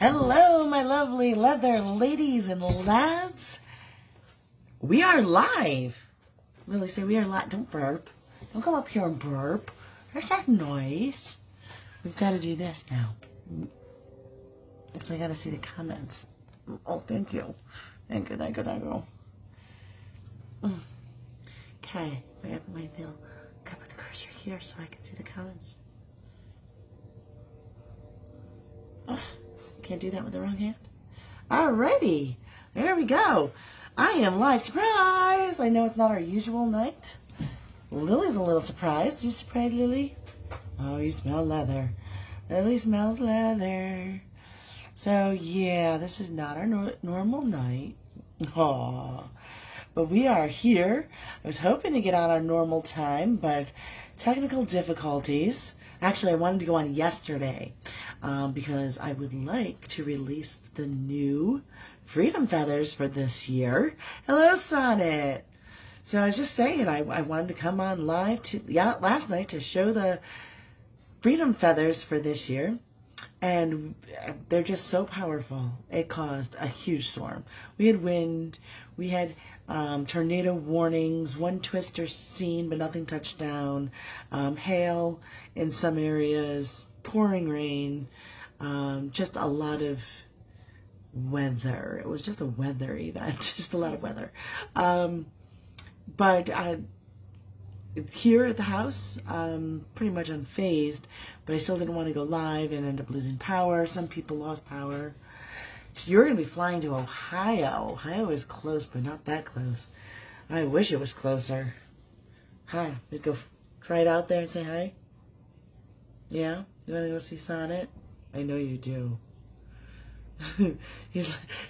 Hello, my lovely leather ladies and lads. We are live. Lily, say we are live. Don't burp. Don't come up here and burp. There's that noise. We've got to do this now. So I got to see the comments. Oh, thank you. Thank you, thank you, thank you. Okay, I got my little, gotta put the cursor here so I can see the comments. Can't do that with the wrong hand. Alrighty, there we go. I am live. Surprise! I know it's not our usual night. Lily's a little surprised. You surprised, Lily? Oh, you smell leather. Lily smells leather. So yeah, this is not our normal night. Aww. But we are here. I was hoping to get on our normal time, but technical difficulties. Actually, I wanted to go on yesterday because I would like to release the new Freedom Feathers for this year. Hello, Sonnet. So I was just saying, I wanted to come on live last night to show the Freedom Feathers for this year. And they're just so powerful. It caused a huge storm. We had wind. We had tornado warnings. One twister seen, but nothing touched down. Hail in some areas. Pouring rain. Just a lot of weather. It was just a weather event. Just a lot of weather. But here at the house, pretty much unfazed, but I still didn't want to go live and end up losing power. Some people lost power. You're going to be flying to Ohio. Ohio is close, but not that close. I wish it was closer. Hi. We'd go try it out there and say hi? Yeah? You want to go see Sonnet? I know you do.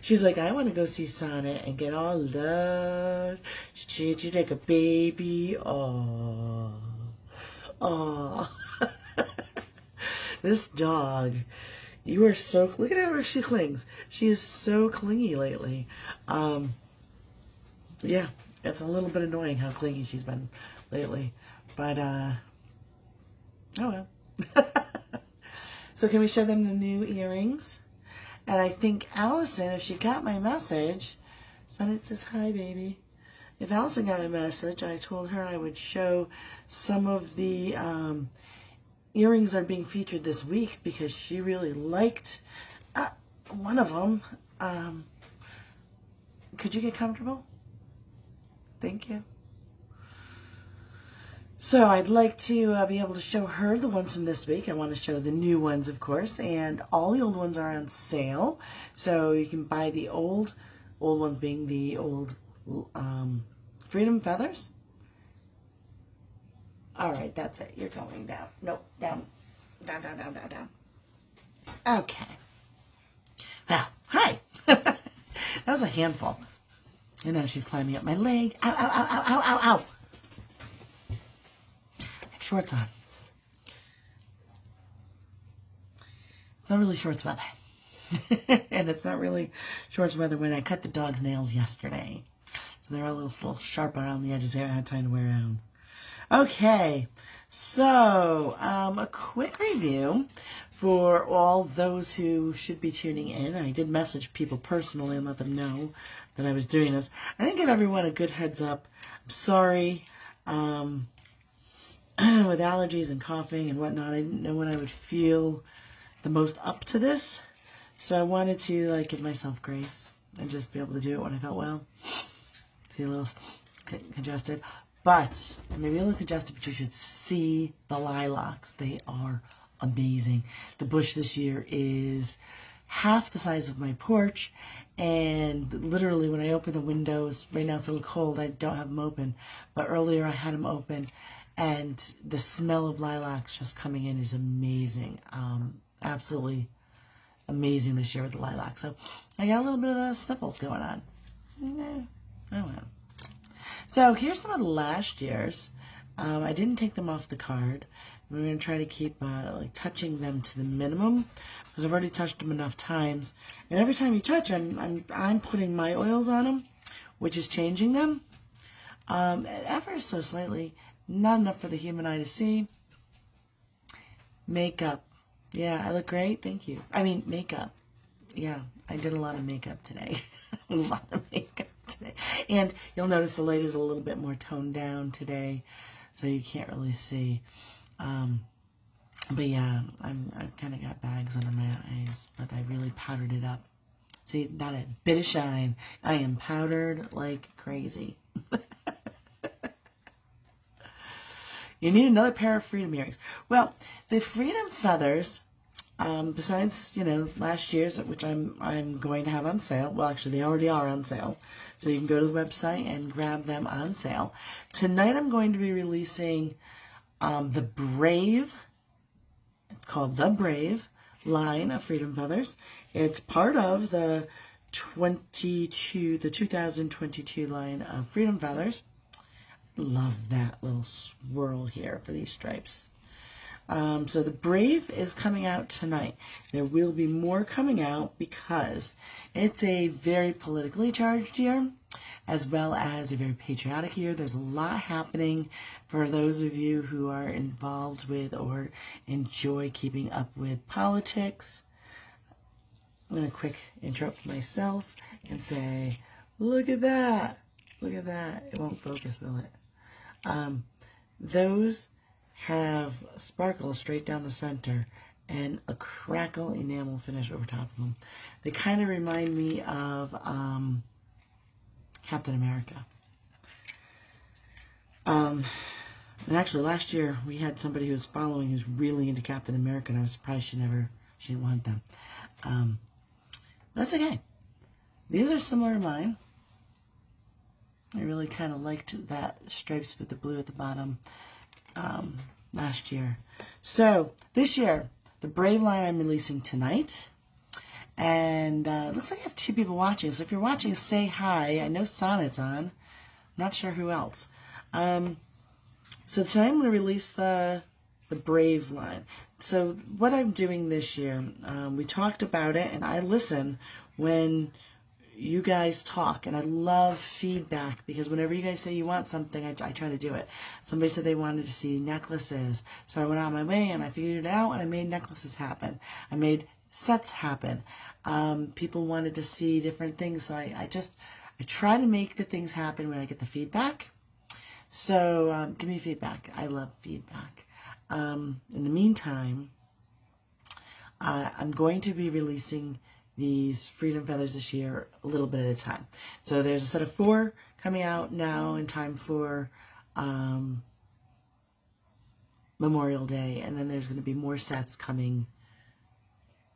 She's like, I want to go see Sonnet and get all loved. She treat you like a baby. Oh, oh. This dog, you are so. Look at how she clings. She is so clingy lately. Yeah, it's a little bit annoying how clingy she's been lately, but oh well. So can we show them the new earrings? And I think Allison, if she got my message, Sonnet says, hi, baby. If Allison got my message, I told her I would show some of the earrings that are being featured this week because she really liked one of them. Could you get comfortable? Thank you. So I'd like to be able to show her the ones from this week. I want to show the new ones, of course, and all the old ones are on sale. So you can buy the old ones being the old Freedom Feathers. All right, that's it. You're going down. Nope, down. Down, down, down, down, down. Okay. Well, hi. That was a handful. And now she's climbing up my leg. Ow, ow, ow, ow, ow, ow, ow. Shorts on. Not really shorts weather. And it's not really shorts weather when I cut the dog's nails yesterday. So they're all a little sharp around the edges there. I had time to wear around. Okay, so a quick review for all those who should be tuning in. I did message people personally and let them know that I was doing this. I didn't give everyone a good heads up. I'm sorry. With allergies and coughing and whatnot, I didn't know when I would feel the most up to this. So I wanted to give myself grace and just be able to do it when I felt well. See, a little congested. But, maybe a little congested, but you should see the lilacs. They are amazing. The bush this year is half the size of my porch. And literally when I open the windows, right now it's a little cold, I don't have them open. But earlier I had them open. And the smell of lilacs just coming in is amazing. Absolutely amazing this year with the lilacs. So I got a little bit of the sniffles going on. Oh well. So here's some of the last year's. I didn't take them off the card. We're going to try to keep touching them to the minimum because I've already touched them enough times. And every time you touch them, I'm putting my oils on them, which is changing them ever so slightly. Not enough for the human eye to see. Makeup. Yeah, I look great. Thank you. I mean, makeup. yeah, I did a lot of makeup today. A lot of makeup today. And you'll notice the light is a little bit more toned down today, so you can't really see. But yeah, I've kind of got bags under my eyes, but I really powdered it up. See, not a bit of shine. I am powdered like crazy. You need another pair of Freedom earrings. Well, the Freedom feathers, besides, you know, last year's, which I'm going to have on sale. Well, actually, they already are on sale. So you can go to the website and grab them on sale. Tonight, I'm going to be releasing the Brave. It's called the Brave line of Freedom feathers. It's part of the 2022 line of Freedom feathers. Love that little swirl here for these stripes. So the Brave is coming out tonight. There will be more coming out because it's a very politically charged year, as well as a very patriotic year. There's a lot happening for those of you who are involved with or enjoy keeping up with politics. I'm going to quick interrupt myself and say, look at that. Look at that. It won't focus, will it? Those have sparkle straight down the center and a crackle enamel finish over top of them. They kind of remind me of Captain America. And actually last year we had somebody who was following who's really into Captain America, and I was surprised she didn't want them. That's okay. These are similar to mine. I really kind of liked that stripes with the blue at the bottom last year. So this year, the Brave line I'm releasing tonight. And it looks like I have 2 people watching. So if you're watching, say hi. I know Sonnet's on. I'm not sure who else. So tonight I'm going to release the Brave line. So what I'm doing this year, we talked about it, and I listen when you guys talk, and I love feedback because whenever you guys say you want something, I try to do it. Somebody said they wanted to see necklaces, so I went out my way and I figured it out and I made necklaces happen. I made sets happen. People wanted to see different things, so I try to make the things happen when I get the feedback. So give me feedback. I love feedback. In the meantime, I'm going to be releasing these Freedom feathers this year a little bit at a time. So there's a set of 4 coming out now in time for Memorial Day, and then there's going to be more sets coming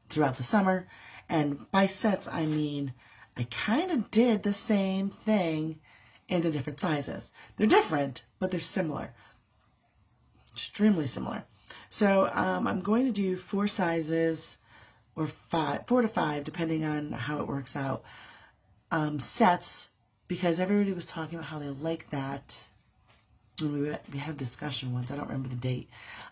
throughout the summer. And by sets, I mean I kind of did the same thing in the different sizes. They're different, but they're similar. Extremely similar. So I'm going to do 4 sizes, or 4 to 5, depending on how it works out, sets, because everybody was talking about how they like that. And we had a discussion once. I don't remember the date,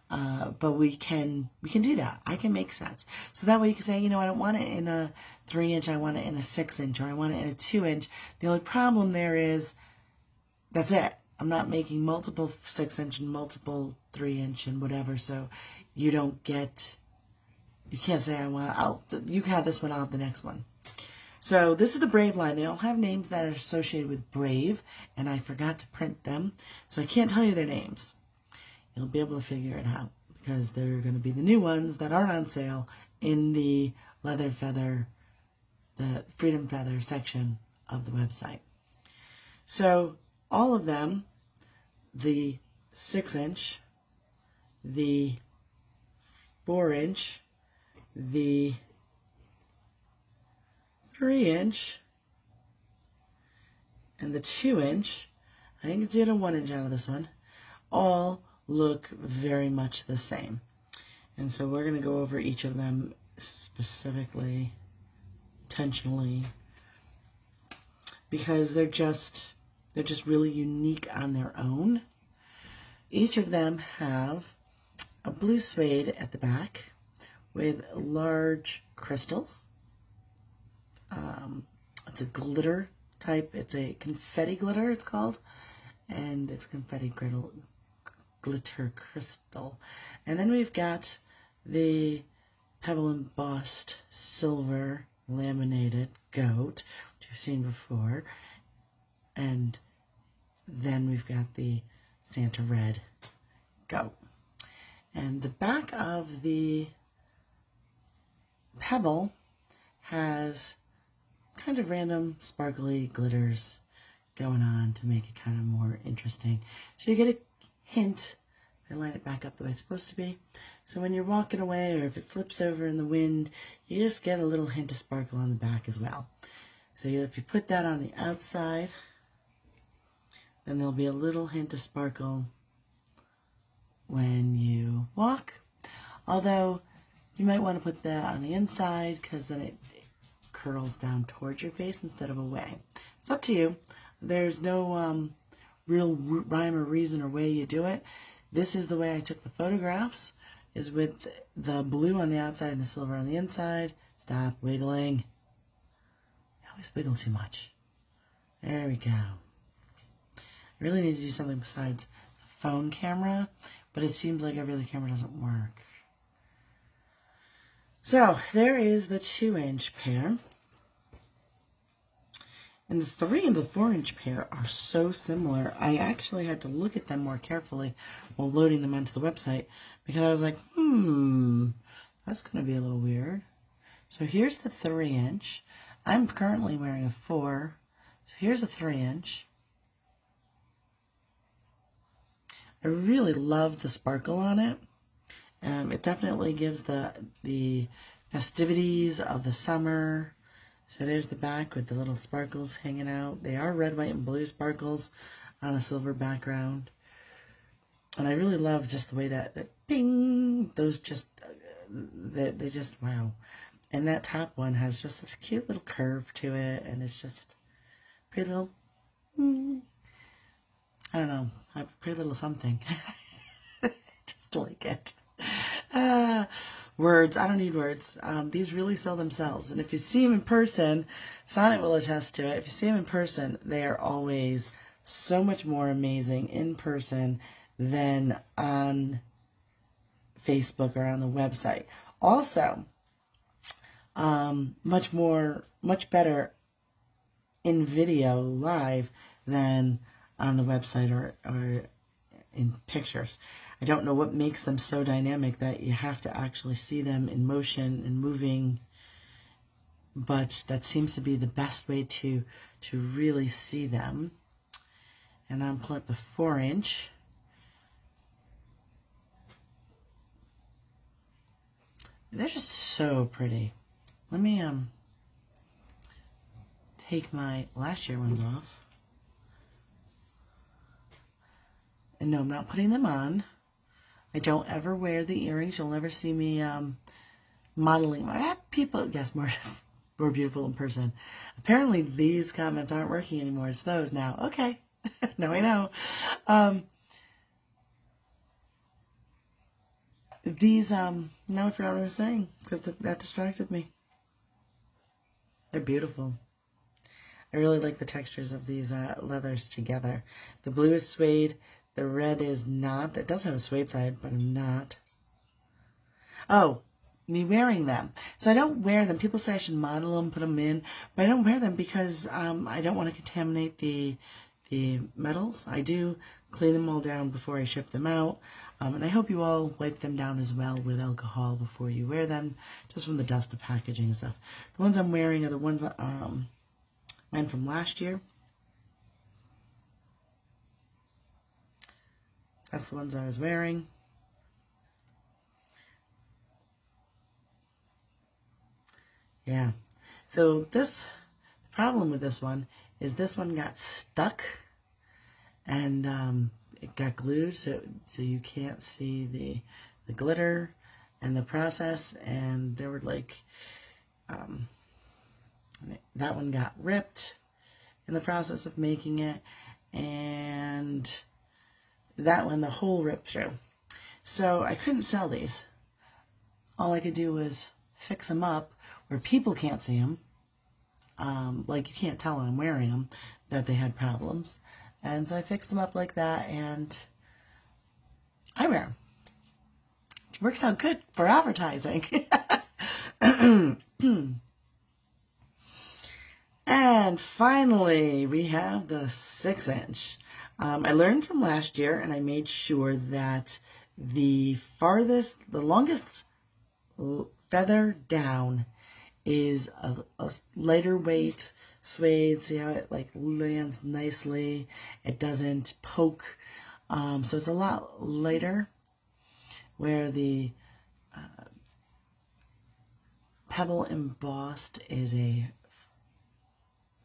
but we can do that. I can make sets, so that way you can say, you know, I don't want it in a 3-inch. I want it in a 6-inch, or I want it in a 2-inch. The only problem there is that's it. I'm not making multiple 6-inch and multiple 3-inch and whatever, so you don't get. You can't say you can have this one, I'll have the next one. So this is the Brave line. They all have names that are associated with Brave, and I forgot to print them, so I can't tell you their names. You'll be able to figure it out because they're going to be the new ones that aren't on sale in the leather feather, the Freedom feather section of the website. So all of them, the 6-inch, the 4-inch, the 3-inch, and the 2-inch, I think it's did a 1-inch out of this one, all look very much the same. And so we're going to go over each of them specifically, intentionally, because they're just really unique on their own. Each of them have a blue suede at the back with large crystals. It's a glitter type. It's a confetti glitter, it's called. And it's confetti glitter crystal. And then we've got the pebble embossed silver laminated goat, which you've seen before. And then we've got the Santa red goat. And the back of the pebble has kind of random sparkly glitters going on to make it kind of more interesting. So you get a hint. I line it back up the way it's supposed to be. So when you're walking away or if it flips over in the wind, you just get a little hint of sparkle on the back as well. So if you put that on the outside, then there'll be a little hint of sparkle when you walk. Although you might want to put that on the inside because then it curls down towards your face instead of away. It's up to you. There's no real rhyme or reason or way you do it. This is the way I took the photographs, is with the blue on the outside and the silver on the inside. Stop wiggling. You always wiggle too much. There we go. I really need to do something besides the phone camera, but it seems like every other camera doesn't work. So there is the 2-inch pair. And the 3 and the 4-inch pair are so similar. I actually had to look at them more carefully while loading them onto the website because I was like, that's going to be a little weird. So here's the 3-inch. I'm currently wearing a 4. So here's a 3-inch. I really love the sparkle on it. It definitely gives the festivities of the summer. So there's the back with the little sparkles hanging out. They are red, white, and blue sparkles on a silver background. And I really love just the way that ping, those just, they just, wow. And that top one has just such a cute little curve to it. And it's just pretty little, I don't know, a pretty little something. Just like it. Words. I don't need words. These really sell themselves. And if you see them in person, Sonnet will attest to it. If you see them in person, they are always so much more amazing in person than on Facebook or on the website. Also, much better in video live than on the website or in pictures. I don't know what makes them so dynamic that you have to actually see them in motion and moving, but that seems to be the best way to really see them. And I'm pulling up the 4-inch. They're just so pretty. Let me take my last year ones off. And no, I'm not putting them on. I don't ever wear the earrings. You'll never see me modeling. I have people, yes, more beautiful in person. Apparently these comments aren't working anymore. It's those now. Okay. Now I know. These, now I forgot what I was saying because that distracted me. They're beautiful. I really like the textures of these leathers together. The blue is suede. The red is not. It does have a suede side, but I'm not. Oh, me wearing them. So I don't wear them. People say I should model them, put them in, but I don't wear them because I don't want to contaminate the metals. I do clean them all down before I ship them out. And I hope you all wipe them down as well with alcohol before you wear them, just from the dust of packaging and stuff. The ones I'm wearing are the ones mine from last year. That's the ones I was wearing. Yeah. So the problem with this one is this one got stuck and it got glued so you can't see the glitter and the process, and there were like that one got ripped in the process of making it, and that one, the hole ripped through. So I couldn't sell these. All I could do was fix them up where people can't see them. Like you can't tell when I'm wearing them that they had problems. And so I fixed them up like that, and I wear them. It works out good for advertising. And finally, we have the 6-inch. I learned from last year, and I made sure that the longest feather down is a lighter weight suede. See how it like lands nicely? It doesn't poke. So it's a lot lighter, where the pebble embossed is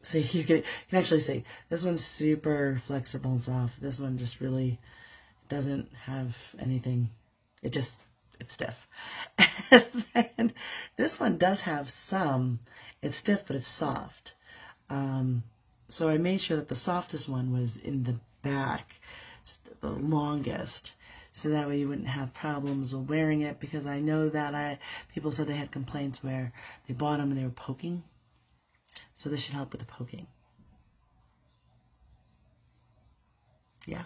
see, you can actually see this one's super flexible and soft. This one just really doesn't have anything. It's stiff. And this one does have some. It's stiff, but it's soft. So I made sure that the softest one was in the back, the longest, so that way you wouldn't have problems with wearing it, because I know that people said they had complaints where they bought them and they were poking. So this should help with the poking. Yeah.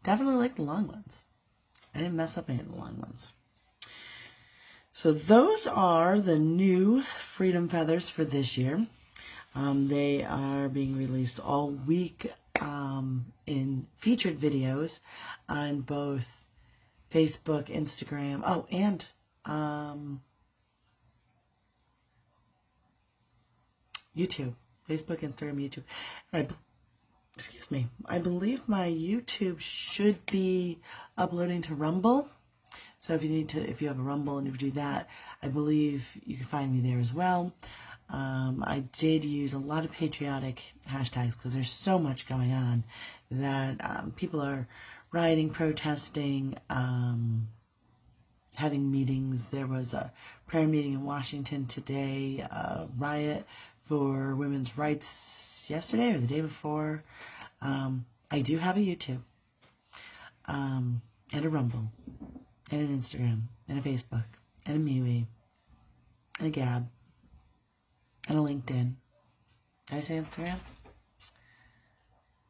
Definitely like the long ones. I didn't mess up any of the long ones. So those are the new Freedom Feathers for this year. They are being released all week in featured videos on both Facebook, Instagram, and YouTube. Facebook, Instagram, YouTube. Excuse me. I believe my YouTube should be uploading to Rumble. So if you have a Rumble and you do that, I believe you can find me there as well. I did use a lot of patriotic hashtags because there's so much going on that people are rioting, protesting, having meetings. There was a prayer meeting in Washington today, a riot for women's rights yesterday or the day before. I do have a YouTube, and a Rumble, and an Instagram, and a Facebook, and a MeWe, and a Gab, and a LinkedIn. Did I say Instagram?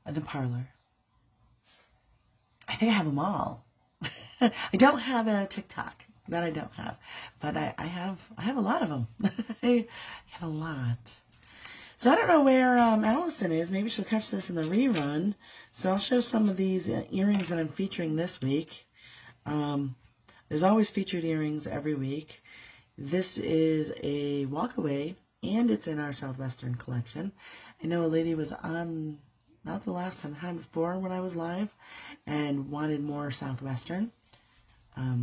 And a Parlor. I think I have them all. I don't have a TikTok. That I don't have. But I have a lot of them. I have a lot. So I don't know where Allison is. Maybe she'll catch this in the rerun. So I'll show some of these earrings that I'm featuring this week. There's always featured earrings every week. This is a walkaway, and it's in our Southwestern collection. I know a lady was on, not the last time, the time before when I was live, and wanted more Southwestern. I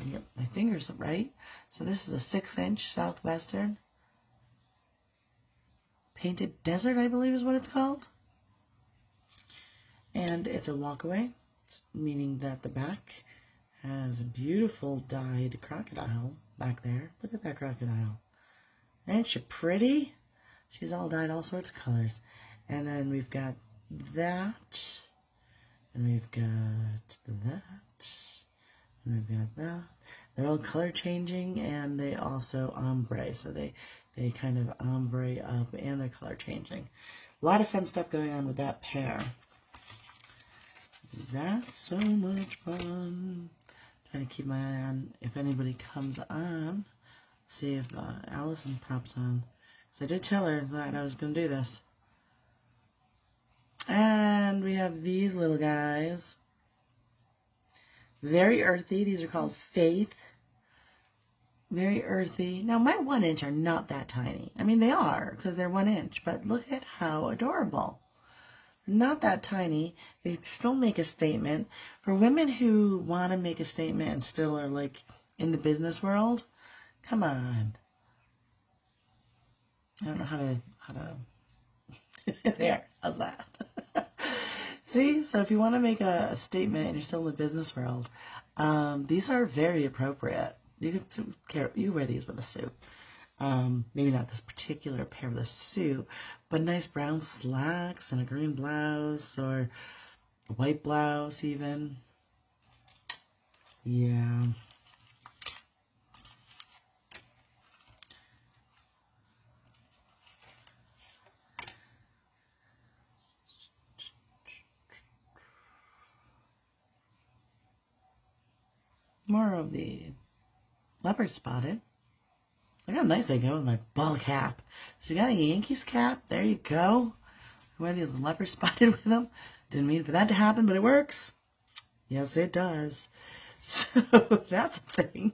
get my fingers right. So this is a 6-inch Southwestern. Painted Desert, I believe is what it's called. And it's a walkaway, meaning that the back has a beautiful dyed crocodile back there. Look at that crocodile. Ain't she pretty? She's all dyed all sorts of colors. And then we've got that. And we've got that. And we've got that. They're all color changing, and they also ombre. So they kind of ombre up, and they're color changing. A lot of fun stuff going on with that pair. That's so much fun. Trying to keep my eye on if anybody comes on. See if Allison pops on. So I did tell her that I was going to do this. And we have these little guys. Very earthy. These are called Faith. Very earthy. Now, my 1-inch are not that tiny. I mean, they are because they're 1 inch. But look at how adorable. Not that tiny. They still make a statement. For women who want to make a statement and still are like in the business world, come on. I don't know how to there, how's that? See, so if you want to make a statement and you're still in the business world, these are very appropriate. You can wear these with a suit. Maybe not this particular pair with a suit, but nice brown slacks and a green blouse or a white blouse even. Yeah. More of the leopard spotted. Look how nice they go with my ball cap. So you got a Yankees cap. There you go. Wear these leopard spotted with them. Didn't mean for that to happen, but it works. Yes, it does. So that's a thing.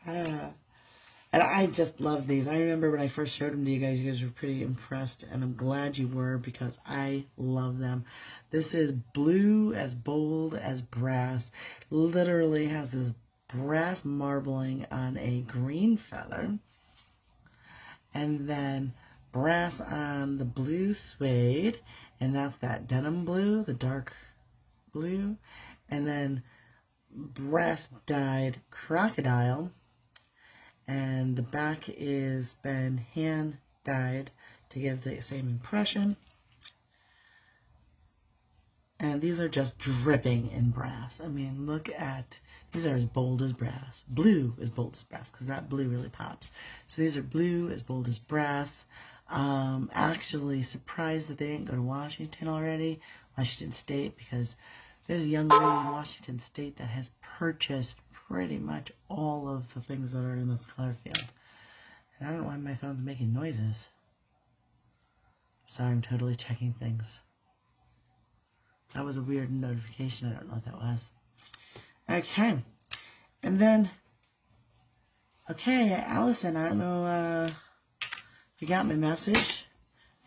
And I just love these. I remember when I first showed them to you guys were pretty impressed, and I'm glad you were because I love them. This is blue as bold as brass. Literally has this brass marbling on a green feather, and then brass on the blue suede, and that's that denim blue, the dark blue, and then brass dyed crocodile, and the back is been hand dyed to give the same impression. And these are just dripping in brass. I mean, look at, these are as bold as brass. Blue is bold as brass, because that blue really pops. So these are blue as bold as brass. Actually surprised that they didn't go to Washington already, Washington State, because there's a young lady in Washington State that has purchased pretty much all of the things that are in this color field. And I don't know why my phone's making noises. Sorry, I'm totally checking things. That was a weird notification. I don't know what that was. Okay. And then, okay, Allison, I don't know if you got my message.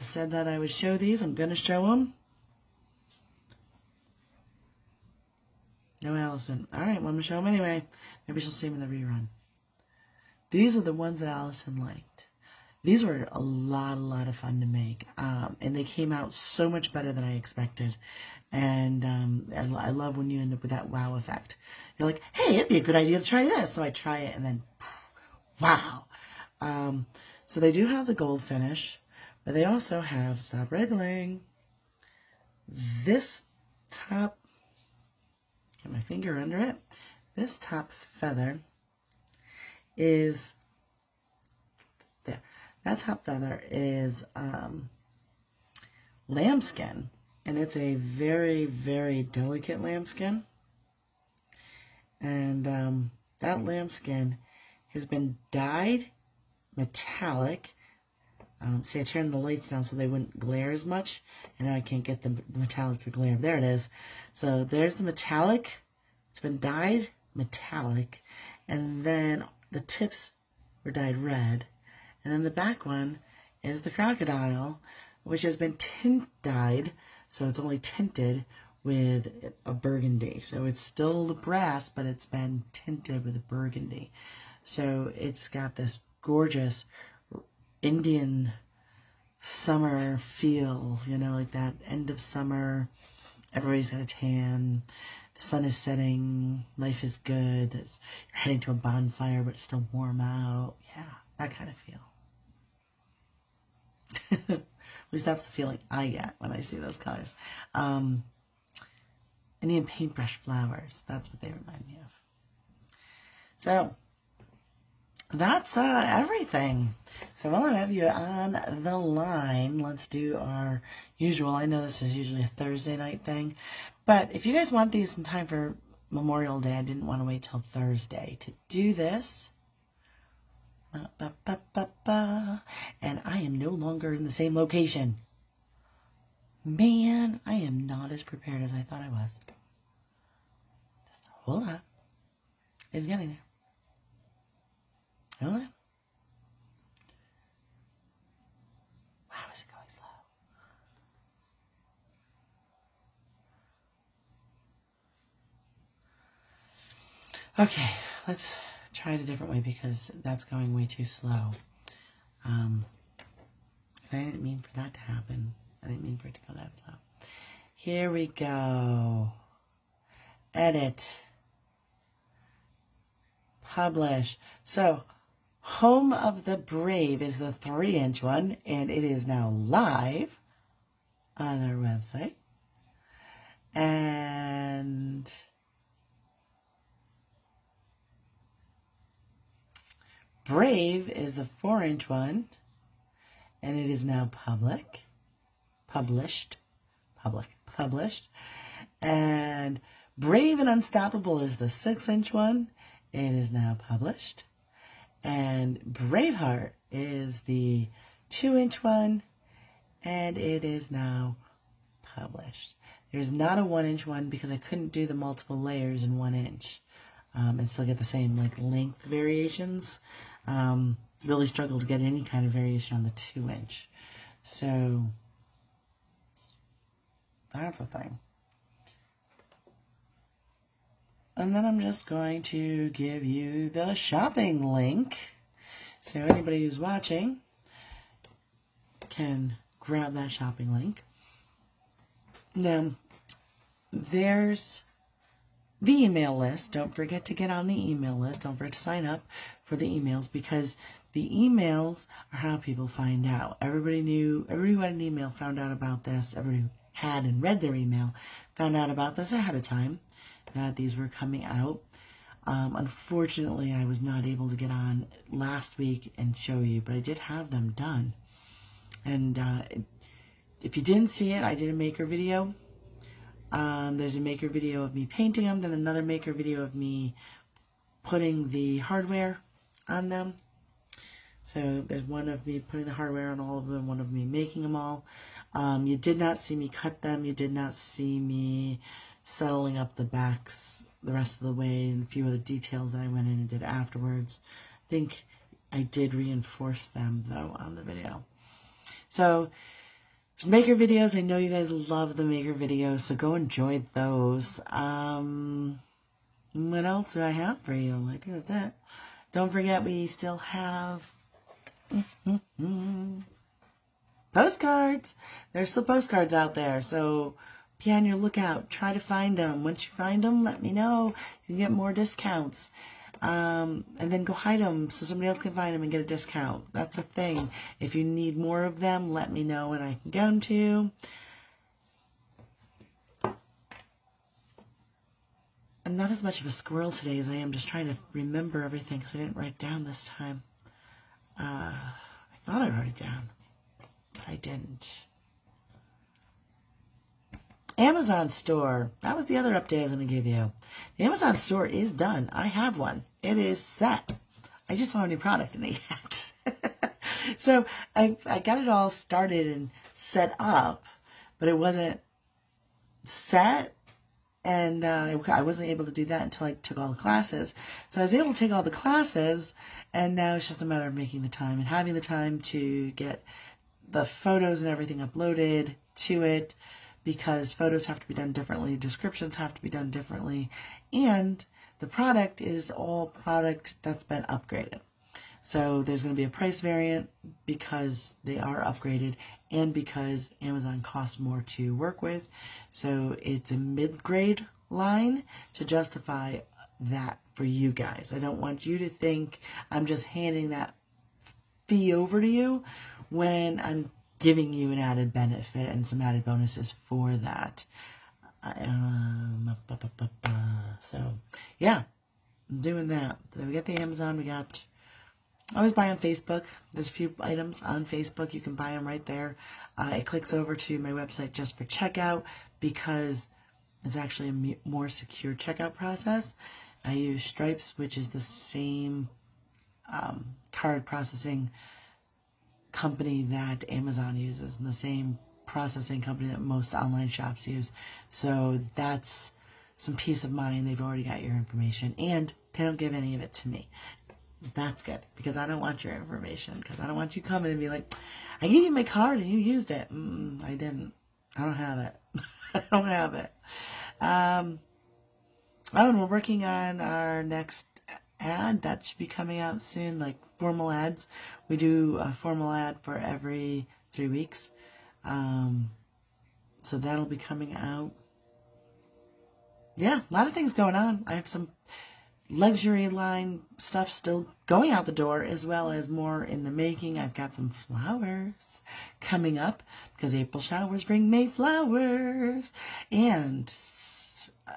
I said that I would show these. I'm going to show them. No, Allison. All right, well, I'm going to show them anyway. Maybe she'll see them in the rerun. These are the ones that Allison liked. These were a lot of fun to make. And they came out so much better than I expected. And I love when you end up with that wow effect. You're like, hey, it'd be a good idea to try this. So I try it and then, wow. So they do have the gold finish, but they also have, stop wriggling, this top, get my finger under it, this top feather is, there, that top feather is lambskin. And it's a very delicate lambskin. And that lambskin has been dyed metallic. See, I turned the lights down so they wouldn't glare as much. And now I can't get the metallic to glare. There it is. So there's the metallic. It's been dyed metallic. And then the tips were dyed red. And then the back one is the crocodile, which has been tint dyed. So it's only tinted with a burgundy. So it's still the brass, but it's been tinted with a burgundy. So it's got this gorgeous Indian summer feel, you know, like that end of summer. Everybody's got a tan. The sun is setting. Life is good. You're heading to a bonfire, but it's still warm out. Yeah, that kind of feel. At least that's the feeling I get when I see those colors. Indian paintbrush flowers. That's what they remind me of. So, that's everything. So while I have you on the line, let's do our usual. I know this is usually a Thursday night thing. But if you guys want these in time for Memorial Day, I didn't want to wait till Thursday to do this. And I am no longer in the same location. Man, I am not as prepared as I thought I was. Just hold on. It's getting there. Hold on. Wow, is it going slow? Okay, let's try it a different way because that's going way too slow. I didn't mean for that to happen. I didn't mean for it to go that slow. Here we go. Edit. Publish. So, Home of the Brave is the 3-inch one, and it is now live on our website. And Brave is the 4-inch one, and it is now published. And Brave and Unstoppable is the 6-inch one. It is now published. And Braveheart is the 2-inch one, and it is now published. There's not a 1-inch one because I couldn't do the multiple layers in 1 inch and still get the same like length variations. Really struggled to get any kind of variation on the 2-inch. So that's a thing. And then I'm just going to give you the shopping link. So anybody who's watching can grab that shopping link. Now, there's the email list. Don't forget to get on the email list. Don't forget to sign up for the emails, because the emails are how people find out. Everybody who had an email found out about this. Everybody who had and read their email found out about this ahead of time, that these were coming out. Unfortunately, I was not able to get on last week and show you, but I did have them done. And if you didn't see it, I did a maker video. There's a maker video of me painting them, then another maker video of me putting the hardware on them. So there's one of me putting the hardware on all of them, one of me making them all. You did not see me cut them. You did not see me settling up the backs the rest of the way, and a few other details that I went in and did afterwards. I think I did reinforce them, though, on the video. So there's maker videos. I know you guys love the maker videos, so go enjoy those. What else do I have for you? I think that's it. Don't forget, we still have postcards. There's still postcards out there, so be on your lookout. Try to find them. Once you find them, let me know. You can get more discounts. And then go hide them so somebody else can find them and get a discount. That's a thing. If you need more of them, let me know and I can get them to you. I'm not as much of a squirrel today as I am just trying to remember everything because I didn't write it down this time. I thought I wrote it down, but I didn't. Amazon store. That was the other update I was going to give you. The Amazon store is done. I have one. It is set. I just don't have any product in it yet. So I got it all started and set up, but it wasn't set, and I wasn't able to do that until I took all the classes. So I was able to take all the classes, and now it's just a matter of making the time and having the time to get the photos and everything uploaded to it, because photos have to be done differently, descriptions have to be done differently, and the product is all product that's been upgraded. So there's going to be a price variant because they are upgraded and because Amazon costs more to work with. So it's a mid-grade line to justify that for you guys. I don't want you to think I'm just handing that fee over to you when I'm giving you an added benefit and some added bonuses for that. So yeah, I'm doing that. So we got the Amazon. We got, I always buy on Facebook. There's a few items on Facebook. You can buy them right there. It clicks over to my website just for checkout because it's actually a more secure checkout process. I use Stripes, which is the same card processing company that Amazon uses and the same processing company that most online shops use. So that's some peace of mind. They've already got your information and they don't give any of it to me. That's good because I don't want your information, because I don't want you coming and be like, I gave you my card and you used it. I didn't. I don't have it. I don't have it. Oh, and we're working on our next ad that should be coming out soon, like formal ads. We do a formal ad for every 3 weeks. So that'll be coming out. Yeah, a lot of things going on. I have some luxury line stuff still going out the door, as well as more in the making. I've got some flowers coming up because April showers bring May flowers, and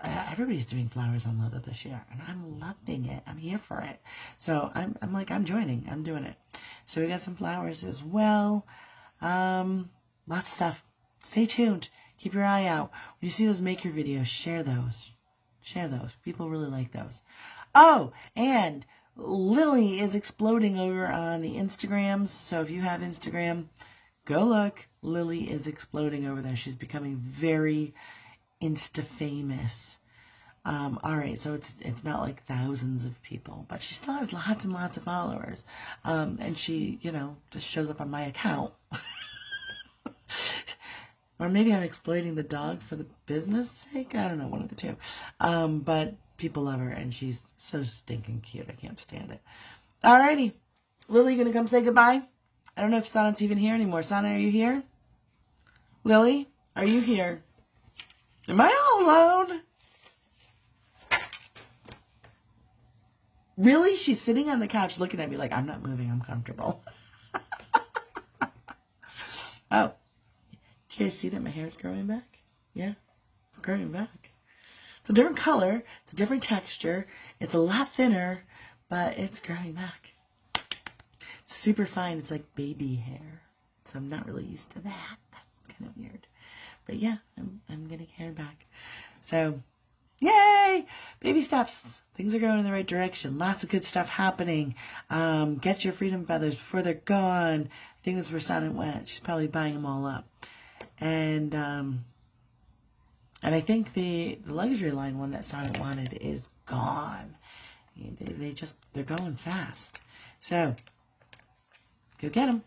everybody's doing flowers on Leather this year, and I'm loving it. I'm here for it. So I'm joining. I'm doing it. So we got some flowers as well. Lots of stuff. Stay tuned. Keep your eye out. When you see those maker videos, share those. Share those. People really like those. Oh, and Lily is exploding over on the Instagrams. So if you have Instagram, go look. Lily is exploding over there. She's becoming very Insta famous. All right, so it's not like thousands of people, but she still has lots and lots of followers. And she, you know, just shows up on my account. Or maybe I'm exploiting the dog for the business sake. I don't know, one of the two. But people love her, and she's so stinking cute. I can't stand it. Alrighty. Lily, you gonna come say goodbye? I don't know if Sonnet's even here anymore. Sonnet, are you here? Lily, are you here? Am I all alone? Really? She's sitting on the couch looking at me like, I'm not moving, I'm comfortable. Oh. Did you guys see that my hair is growing back? Yeah, it's growing back. It's a different color. It's a different texture. It's a lot thinner, but it's growing back. It's super fine. It's like baby hair. So I'm not really used to that. That's kind of weird. But yeah, I'm getting hair back. So, yay! Baby steps. Things are going in the right direction. Lots of good stuff happening. Get your freedom feathers before they're gone. I think that's where Sonnet went. She's probably buying them all up. And I think the luxury line one that Sonnet wanted is gone. They're going fast. So, go get them.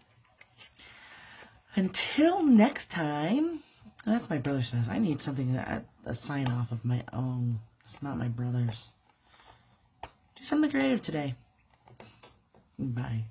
Until next time, that's my brother says. I need something, a sign off of my own. It's not my brother's. Do something creative today. Bye.